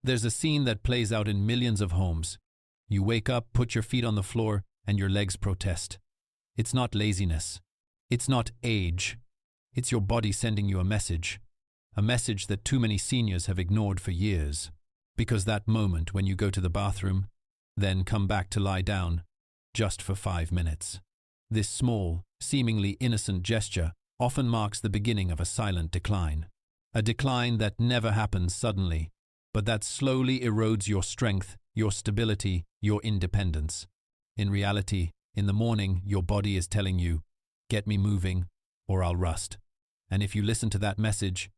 There's a scene that plays out in millions of homes. You wake up, put your feet on the floor, and your legs protest. It's not laziness. It's not age. It's your body sending you a message that too many seniors have ignored for years. Because that moment when you go to the bathroom, then come back to lie down, just for 5 minutes. This small, seemingly innocent gesture often marks the beginning of a silent decline. A decline that never happens suddenly, but that slowly erodes your strength, your stability, your independence. In reality, in the morning, your body is telling you, get me moving, or I'll rust. And if you listen to that message,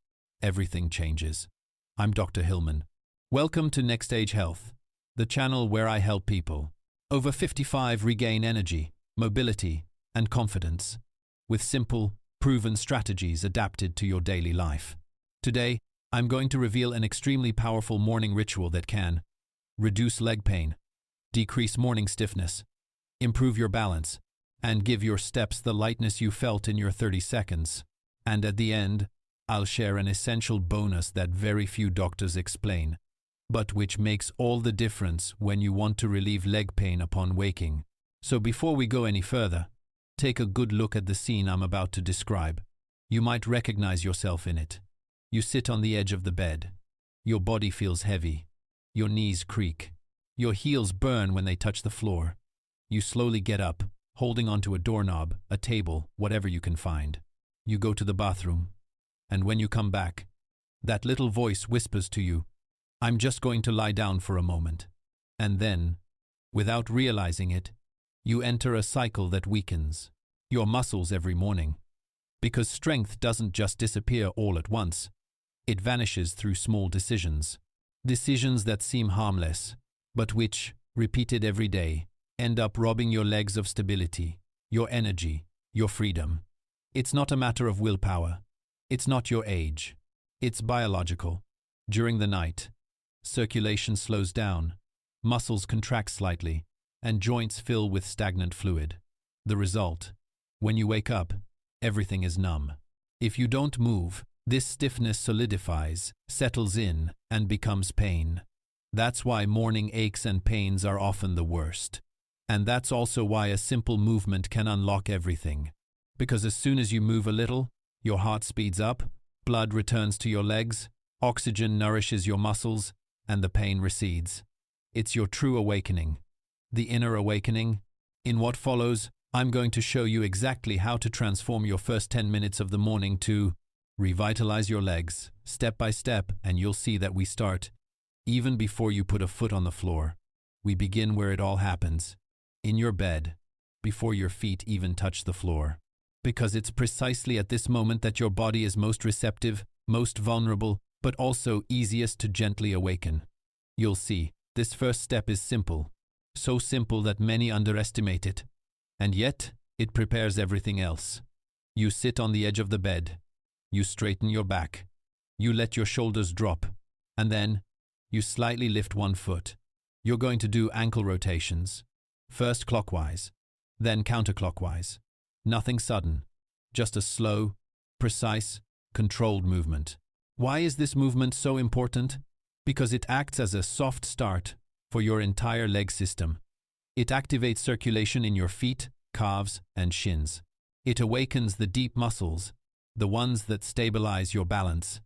everything changes. I'm Dr. Hillman. Welcome to Next Stage Health, the channel where I help people over 55 regain energy, mobility, and confidence with simple, proven strategies adapted to your daily life. Today, I'm going to reveal an extremely powerful morning ritual that can reduce leg pain, decrease morning stiffness, improve your balance, and give your steps the lightness you felt in your 30 seconds. And at the end, I'll share an essential bonus that very few doctors explain, but which makes all the difference when you want to relieve leg pain upon waking. So before we go any further, take a good look at the scene I'm about to describe. You might recognize yourself in it. You sit on the edge of the bed. Your body feels heavy. Your knees creak. Your heels burn when they touch the floor. You slowly get up, holding onto a doorknob, a table, whatever you can find. You go to the bathroom. And when you come back, that little voice whispers to you, I'm just going to lie down for a moment. And then, without realizing it, you enter a cycle that weakens your muscles every morning. Because strength doesn't just disappear all at once. It vanishes through small decisions. Decisions that seem harmless, but which, repeated every day, end up robbing your legs of stability, your energy, your freedom. It's not a matter of willpower. It's not your age. It's biological. During the night, circulation slows down, muscles contract slightly, and joints fill with stagnant fluid. The result, when you wake up, everything is numb. If you don't move, this stiffness solidifies, settles in, and becomes pain. That's why morning aches and pains are often the worst. And that's also why a simple movement can unlock everything. Because as soon as you move a little, your heart speeds up, blood returns to your legs, oxygen nourishes your muscles, and the pain recedes. It's your true awakening, the inner awakening. In what follows, I'm going to show you exactly how to transform your first 10 minutes of the morning to revitalize your legs, step by step, and you'll see that we start even before you put a foot on the floor. We begin where it all happens, in your bed, before your feet even touch the floor. Because it's precisely at this moment that your body is most receptive, most vulnerable, but also easiest to gently awaken. You'll see, this first step is simple, so simple that many underestimate it. And yet, it prepares everything else. You sit on the edge of the bed. You straighten your back. You let your shoulders drop. And then, you slightly lift one foot. You're going to do ankle rotations. First clockwise, then counterclockwise. Nothing sudden, just a slow, precise, controlled movement. Why is this movement so important? Because it acts as a soft start for your entire leg system. It activates circulation in your feet, calves, and shins. It awakens the deep muscles, the ones that stabilize your balance,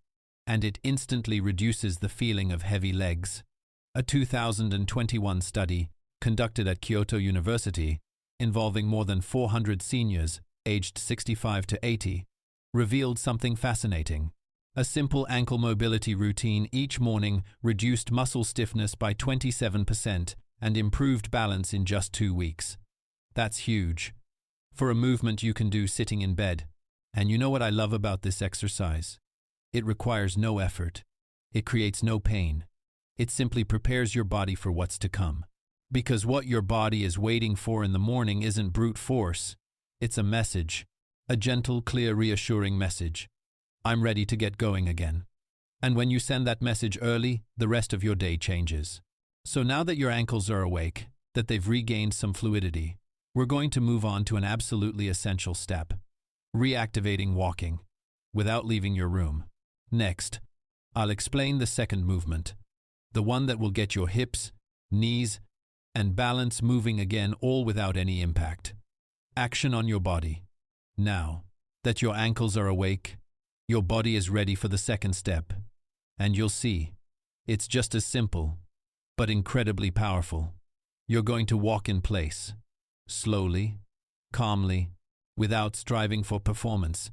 and it instantly reduces the feeling of heavy legs. A 2021 study, conducted at Kyoto University, involving more than 400 seniors aged 65 to 80, revealed something fascinating. A simple ankle mobility routine each morning reduced muscle stiffness by 27% and improved balance in just 2 weeks. That's huge. For a movement you can do sitting in bed. And you know what I love about this exercise? It requires no effort. It creates no pain. It simply prepares your body for what's to come. Because what your body is waiting for in the morning isn't brute force. It's a message. A gentle, clear, reassuring message. I'm ready to get going again. And when you send that message early, the rest of your day changes. So now that your ankles are awake, that they've regained some fluidity, we're going to move on to an absolutely essential step. Reactivating walking, without leaving your room. Next, I'll explain the second movement, The one that will get your hips, knees, and balance moving again, all without any impact. Action on your body. Now that your ankles are awake, your body is ready for the second step. And you'll see, it's just as simple, but incredibly powerful. You're going to walk in place, slowly, calmly, without striving for performance.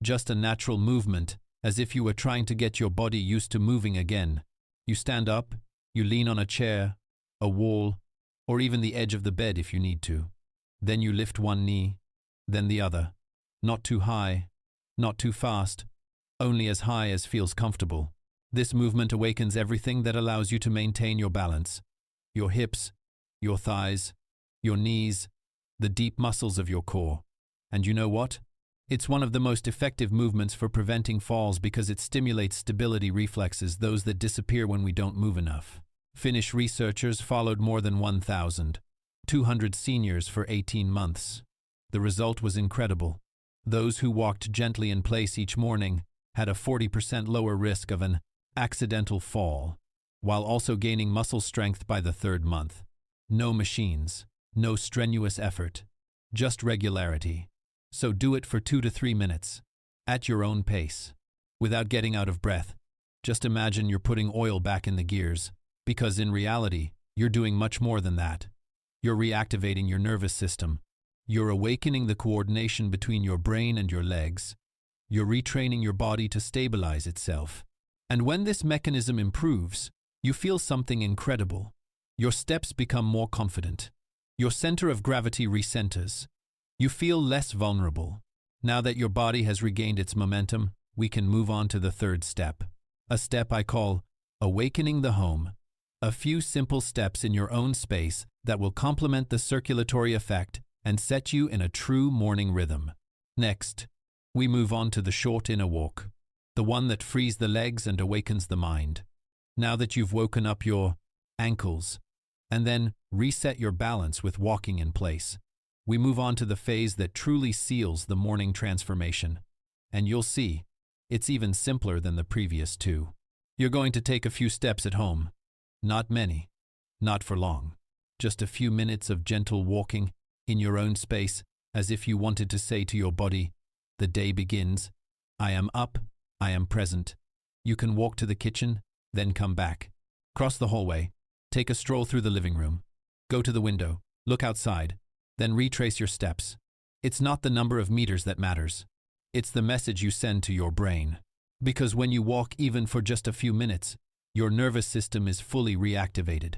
Just a natural movement, as if you were trying to get your body used to moving again. You stand up, you lean on a chair, a wall, or even the edge of the bed if you need to. Then you lift one knee, then the other. Not too high, not too fast, only as high as feels comfortable. This movement awakens everything that allows you to maintain your balance. Your hips, your thighs, your knees, the deep muscles of your core. And you know what? It's one of the most effective movements for preventing falls because it stimulates stability reflexes, those that disappear when we don't move enough. Finnish researchers followed more than 1,200 seniors for 18 months. The result was incredible. Those who walked gently in place each morning had a 40% lower risk of an accidental fall, while also gaining muscle strength by the third month. No machines, no strenuous effort, just regularity. So do it for 2 to 3 minutes, at your own pace, without getting out of breath. Just imagine you're putting oil back in the gears, because in reality, you're doing much more than that. You're reactivating your nervous system. You're awakening the coordination between your brain and your legs. You're retraining your body to stabilize itself. And when this mechanism improves, you feel something incredible. Your steps become more confident. Your center of gravity recenters. You feel less vulnerable. Now that your body has regained its momentum, we can move on to the third step. A step I call awakening the home. A few simple steps in your own space that will complement the circulatory effect and set you in a true morning rhythm. Next, we move on to the short inner walk, the one that frees the legs and awakens the mind. Now that you've woken up your ankles, and then reset your balance with walking in place, we move on to the phase that truly seals the morning transformation. And you'll see, it's even simpler than the previous two. You're going to take a few steps at home. Not many, not for long. Just a few minutes of gentle walking in your own space, as if you wanted to say to your body, the day begins. I am up, I am present. You can walk to the kitchen, then come back. Cross the hallway, take a stroll through the living room. Go to the window, look outside, then retrace your steps. It's not the number of meters that matters. It's the message you send to your brain. Because when you walk even for just a few minutes, your nervous system is fully reactivated.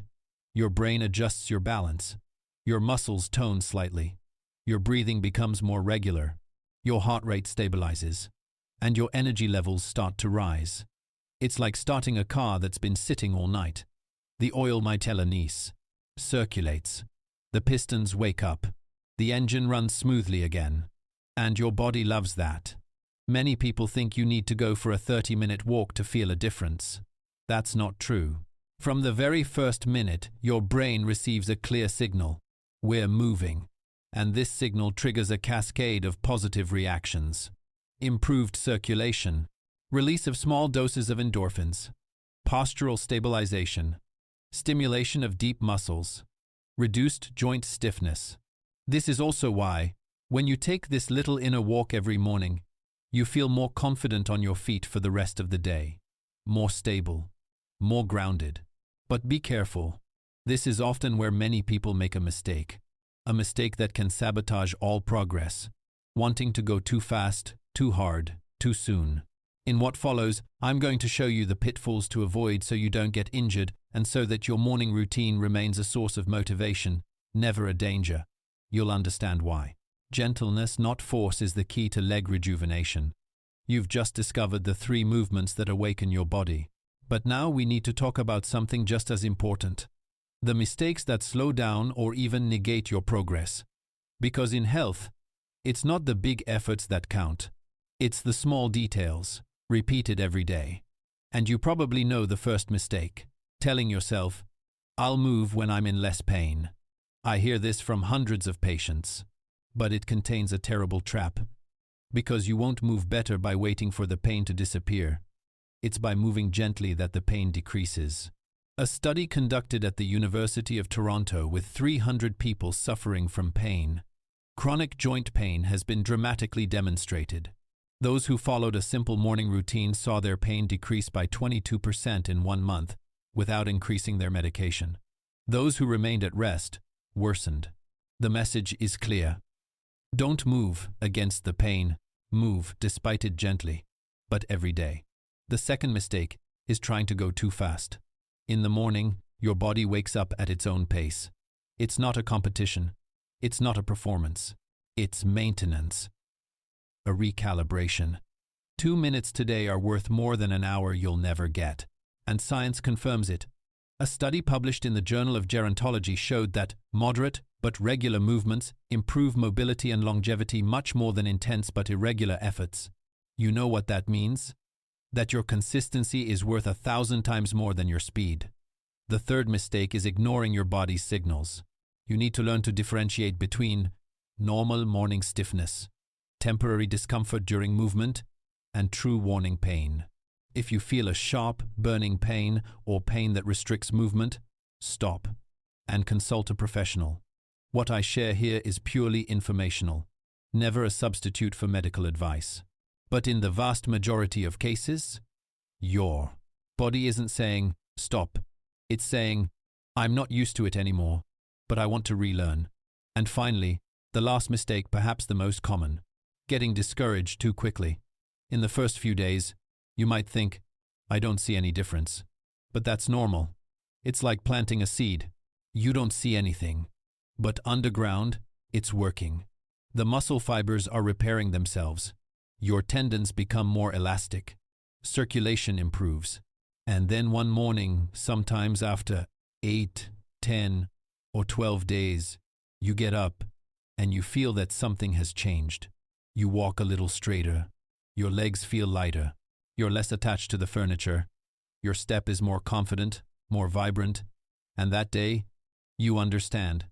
Your brain adjusts your balance. Your muscles tone slightly. Your breathing becomes more regular. Your heart rate stabilizes. And your energy levels start to rise. It's like starting a car that's been sitting all night. The oil might circulates. The pistons wake up. The engine runs smoothly again. And your body loves that. Many people think you need to go for a 30-minute walk to feel a difference. That's not true. From the very first minute, your brain receives a clear signal. We're moving. And this signal triggers a cascade of positive reactions. Improved circulation, release of small doses of endorphins, postural stabilization, stimulation of deep muscles, reduced joint stiffness. This is also why, when you take this little inner walk every morning, you feel more confident on your feet for the rest of the day, more stable, more grounded. But be careful. This is often where many people make a mistake that can sabotage all progress, wanting to go too fast, too hard, too soon. In what follows, I'm going to show you the pitfalls to avoid so you don't get injured and so that your morning routine remains a source of motivation, never a danger. You'll understand why. Gentleness, not force, is the key to leg rejuvenation. You've just discovered the 3 movements that awaken your body. But now we need to talk about something just as important. The mistakes that slow down or even negate your progress. Because in health, it's not the big efforts that count. It's the small details, repeated every day. And you probably know the first mistake. Telling yourself, I'll move when I'm in less pain. I hear this from hundreds of patients. But it contains a terrible trap. Because you won't move better by waiting for the pain to disappear. It's by moving gently that the pain decreases. A study conducted at the University of Toronto with 300 people suffering from pain. Chronic joint pain has been dramatically demonstrated. Those who followed a simple morning routine saw their pain decrease by 22% in 1 month without increasing their medication. Those who remained at rest worsened. The message is clear. Don't move against the pain. Move despite it gently, but every day. The second mistake is trying to go too fast. In the morning, your body wakes up at its own pace. It's not a competition. It's not a performance. It's maintenance. A recalibration. 2 minutes today are worth more than an hour you'll never get. And science confirms it. A study published in the Journal of Gerontology showed that moderate but regular movements improve mobility and longevity much more than intense but irregular efforts. You know what that means? That your consistency is worth 1,000 times more than your speed. The third mistake is ignoring your body's signals. You need to learn to differentiate between normal morning stiffness, temporary discomfort during movement, and true warning pain. If you feel a sharp, burning pain or pain that restricts movement, stop and consult a professional. What I share here is purely informational, never a substitute for medical advice. But in the vast majority of cases, your body isn't saying, stop. It's saying, I'm not used to it anymore, but I want to relearn. And finally, the last mistake, perhaps the most common, getting discouraged too quickly. In the first few days, you might think, I don't see any difference. But that's normal. It's like planting a seed. You don't see anything. But underground, it's working. The muscle fibers are repairing themselves. Your tendons become more elastic. Circulation improves. And then one morning, sometimes after 8, 10, or 12 days, you get up and you feel that something has changed. You walk a little straighter. Your legs feel lighter. You're less attached to the furniture. Your step is more confident, more vibrant. And that day, you understand.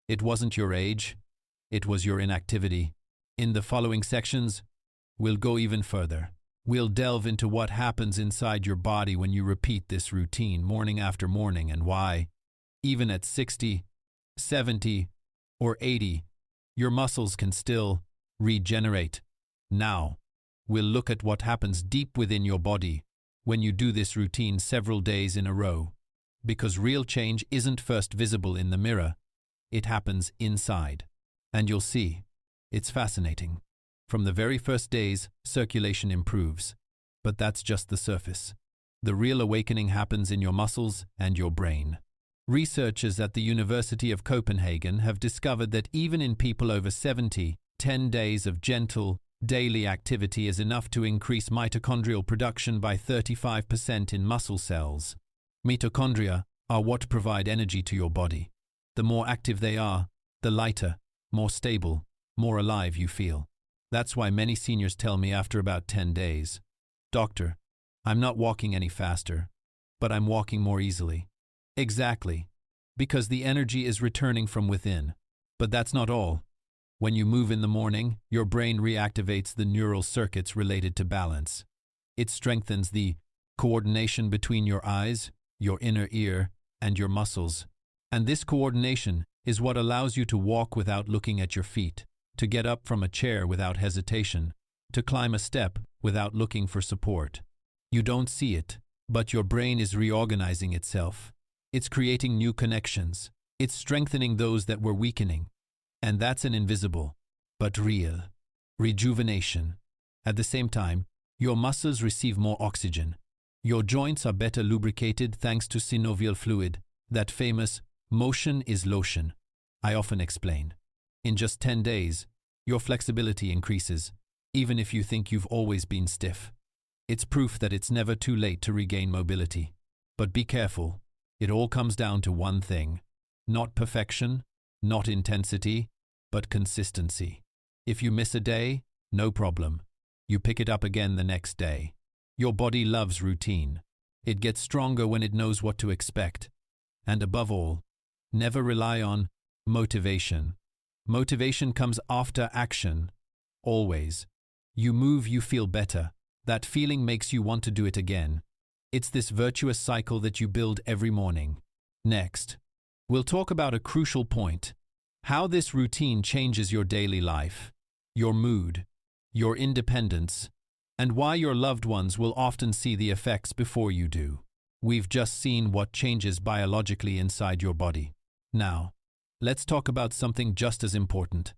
It wasn't your age. It was your inactivity. In the following sections, we'll go even further. We'll delve into what happens inside your body when you repeat this routine morning after morning and why, even at 60, 70, or 80, your muscles can still regenerate. Now, we'll look at what happens deep within your body when you do this routine several days in a row. Because real change isn't first visible in the mirror, it happens inside. And you'll see, it's fascinating. From the very first days, circulation improves. But that's just the surface. The real awakening happens in your muscles and your brain. Researchers at the University of Copenhagen have discovered that even in people over 70, 10 days of gentle, daily activity is enough to increase mitochondrial production by 35% in muscle cells. Mitochondria are what provide energy to your body. The more active they are, the lighter, more stable, more alive you feel. That's why many seniors tell me after about 10 days, Doctor, I'm not walking any faster, but I'm walking more easily. Exactly, because the energy is returning from within. But that's not all. When you move in the morning, your brain reactivates the neural circuits related to balance. It strengthens the coordination between your eyes, your inner ear, and your muscles. And this coordination is what allows you to walk without looking at your feet, to get up from a chair without hesitation, to climb a step without looking for support. You don't see it, but your brain is reorganizing itself. It's creating new connections. It's strengthening those that were weakening. And that's an invisible, but real, rejuvenation. At the same time, your muscles receive more oxygen. Your joints are better lubricated thanks to synovial fluid, that famous motion is lotion I often explain. In just 10 days, your flexibility increases, even if you think you've always been stiff. It's proof that it's never too late to regain mobility. But be careful, it all comes down to one thing. Not perfection, not intensity, but consistency. If you miss a day, no problem. You pick it up again the next day. Your body loves routine. It gets stronger when it knows what to expect. And above all, never rely on motivation. Motivation comes after action. Always. You move, you feel better. That feeling makes you want to do it again. It's this virtuous cycle that you build every morning. Next, we'll talk about a crucial point: how this routine changes your daily life, your mood, your independence, and why your loved ones will often see the effects before you do. We've just seen what changes biologically inside your body. Now, let's talk about something just as important: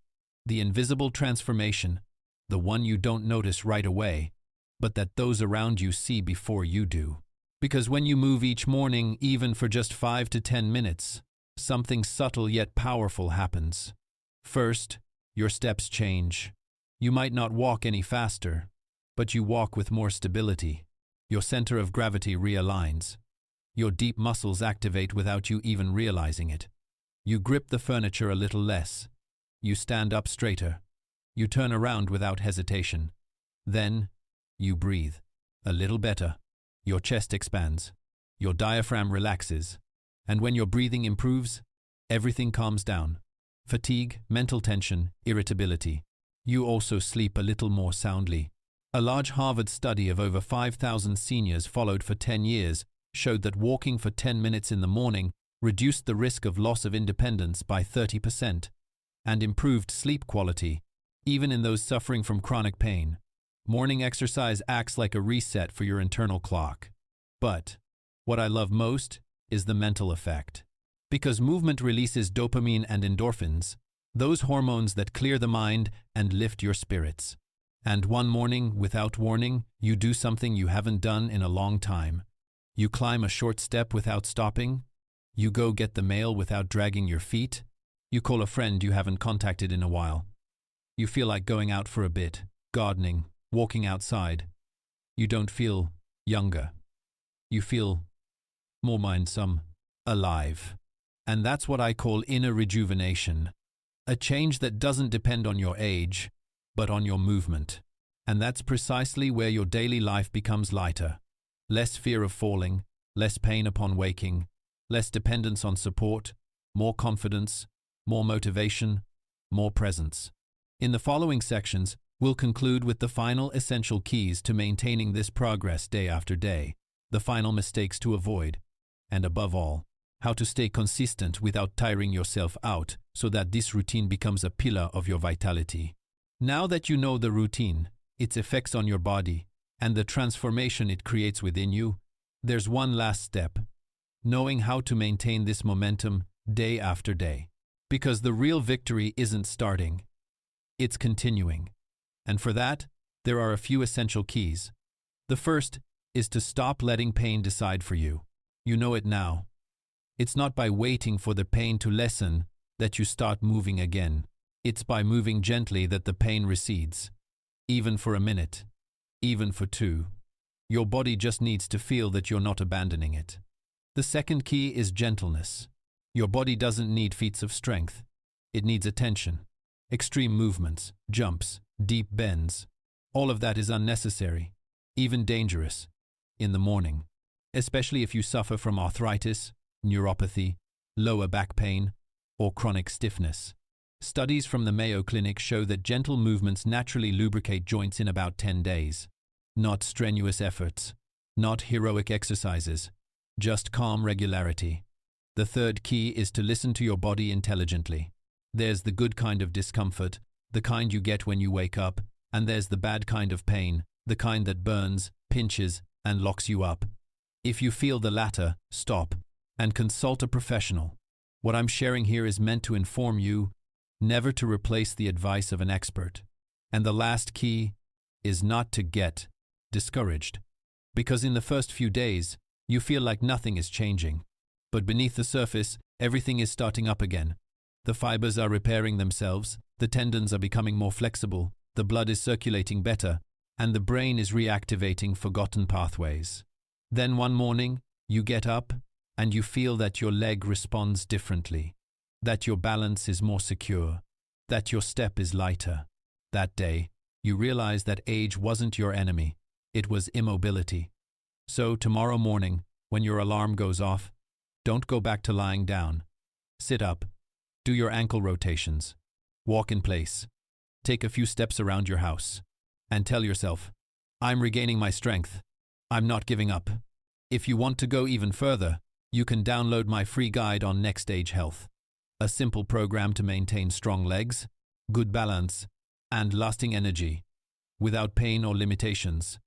the invisible transformation, the one you don't notice right away, but that those around you see before you do. Because when you move each morning, even for just 5 to 10 minutes, something subtle yet powerful happens. First, your steps change. You might not walk any faster, but you walk with more stability. Your center of gravity realigns. Your deep muscles activate without you even realizing it. You grip the furniture a little less. You stand up straighter. You turn around without hesitation. Then, you breathe a little better. Your chest expands. Your diaphragm relaxes. And when your breathing improves, everything calms down. Fatigue, mental tension, irritability. You also sleep a little more soundly. A large Harvard study of over 5,000 seniors followed for 10 years showed that walking for 10 minutes in the morning reduced the risk of loss of independence by 30% and improved sleep quality, even in those suffering from chronic pain. Morning exercise acts like a reset for your internal clock. But what I love most is the mental effect. Because movement releases dopamine and endorphins, those hormones that clear the mind and lift your spirits. And one morning, without warning, you do something you haven't done in a long time. You climb a short step without stopping. You go get the mail without dragging your feet. You call a friend you haven't contacted in a while. You feel like going out for a bit, gardening, walking outside. You don't feel younger. You feel more mind-some, alive. And that's what I call inner rejuvenation. A change that doesn't depend on your age, but on your movement. And that's precisely where your daily life becomes lighter. Less fear of falling, less pain upon waking, less dependence on support, more confidence, more motivation, more presence. In the following sections, we'll conclude with the final essential keys to maintaining this progress day after day, the final mistakes to avoid, and above all, how to stay consistent without tiring yourself out so that this routine becomes a pillar of your vitality. Now that you know the routine, its effects on your body, and the transformation it creates within you, there's one last step: knowing how to maintain this momentum day after day. Because the real victory isn't starting, it's continuing. And for that, there are a few essential keys. The first is to stop letting pain decide for you. You know it now. It's not by waiting for the pain to lessen that you start moving again. It's by moving gently that the pain recedes. Even for a minute, even for 2. Your body just needs to feel that you're not abandoning it. The second key is gentleness. Your body doesn't need feats of strength. It needs attention. Extreme movements, jumps, deep bends. All of that is unnecessary, even dangerous, in the morning. Especially if you suffer from arthritis, neuropathy, lower back pain, or chronic stiffness. Studies from the Mayo Clinic show that gentle movements naturally lubricate joints in about 10 days. Not strenuous efforts, not heroic exercises, just calm regularity. The third key is to listen to your body intelligently. There's the good kind of discomfort, the kind you get when you wake up, and there's the bad kind of pain, the kind that burns, pinches, and locks you up. If you feel the latter, stop and consult a professional. What I'm sharing here is meant to inform you, never to replace the advice of an expert. And the last key is not to get discouraged. Because in the first few days, you feel like nothing is changing. But beneath the surface, everything is starting up again. The fibers are repairing themselves, the tendons are becoming more flexible, the blood is circulating better, and the brain is reactivating forgotten pathways. Then one morning, you get up, and you feel that your leg responds differently, that your balance is more secure, that your step is lighter. That day, you realize that age wasn't your enemy, it was immobility. So tomorrow morning, when your alarm goes off, don't go back to lying down. Sit up, do your ankle rotations, walk in place, take a few steps around your house, and tell yourself, I'm regaining my strength, I'm not giving up. If you want to go even further, you can download my free guide on Next Stage Health, a simple program to maintain strong legs, good balance, and lasting energy, without pain or limitations.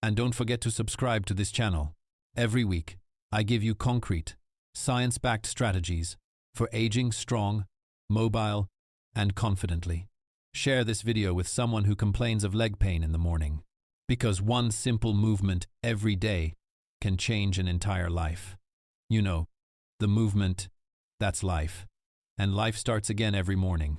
And don't forget to subscribe to this channel. Every week, I give you concrete, science-backed strategies for aging strong, mobile, and confidently. Share this video with someone who complains of leg pain in the morning, because one simple movement every day can change an entire life. You know, the movement, that's life. And life starts again every morning.